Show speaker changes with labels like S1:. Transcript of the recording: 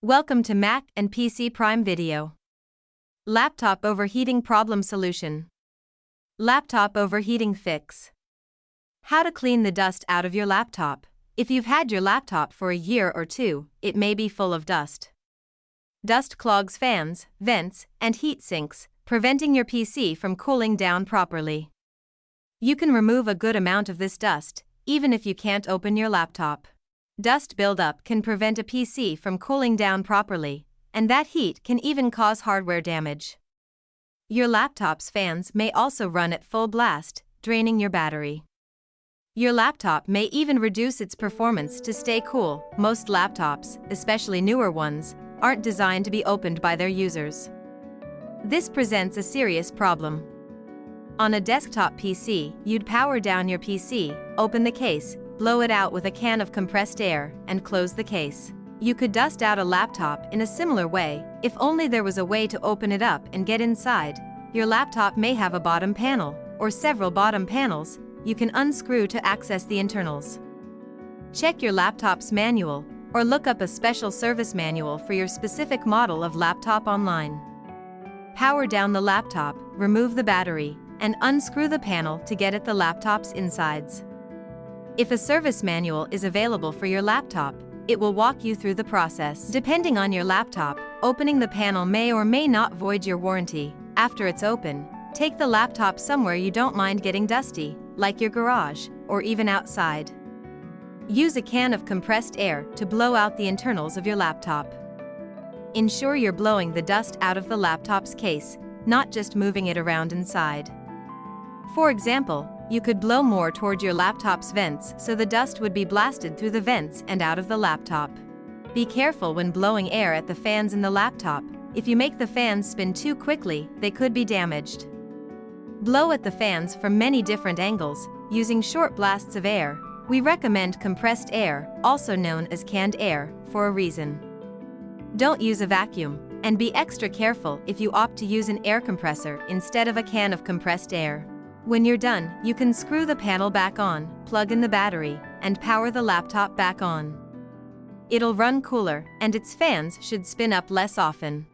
S1: Welcome to Mac and PC Prime Video. Laptop overheating problem solution. Laptop overheating fix. How to clean the dust out of your laptop. If you've had your laptop for a year or two, it may be full of dust. Dust clogs fans, vents, and heat sinks, preventing your PC from cooling down properly. You can remove a good amount of this dust, even if you can't open your laptop. Dust buildup can prevent a PC from cooling down properly, and that heat can even cause hardware damage. Your laptop's fans may also run at full blast, draining your battery. Your laptop may even reduce its performance to stay cool. Most laptops, especially newer ones, aren't designed to be opened by their users. This presents a serious problem. On a desktop PC, you'd power down your PC, open the case, blow it out with a can of compressed air, and close the case. You could dust out a laptop in a similar way, if only there was a way to open it up and get inside. Your laptop may have a bottom panel, or several bottom panels, you can unscrew to access the internals. Check your laptop's manual, or look up a special service manual for your specific model of laptop online. Power down the laptop, remove the battery, and unscrew the panel to get at the laptop's insides. If a service manual is available for your laptop, it will walk you through the process. Depending on your laptop, opening the panel may or may not void your warranty. After it's open, take the laptop somewhere you don't mind getting dusty, like your garage, or even outside. Use a can of compressed air to blow out the internals of your laptop. Ensure you're blowing the dust out of the laptop's case, not just moving it around inside. For example, you could blow more toward your laptop's vents so the dust would be blasted through the vents and out of the laptop. Be careful when blowing air at the fans in the laptop. If you make the fans spin too quickly, they could be damaged. Blow at the fans from many different angles, using short blasts of air. We recommend compressed air, also known as canned air, for a reason. Don't use a vacuum, and be extra careful if you opt to use an air compressor instead of a can of compressed air. When you're done, you can screw the panel back on, plug in the battery, and power the laptop back on. It'll run cooler, and its fans should spin up less often.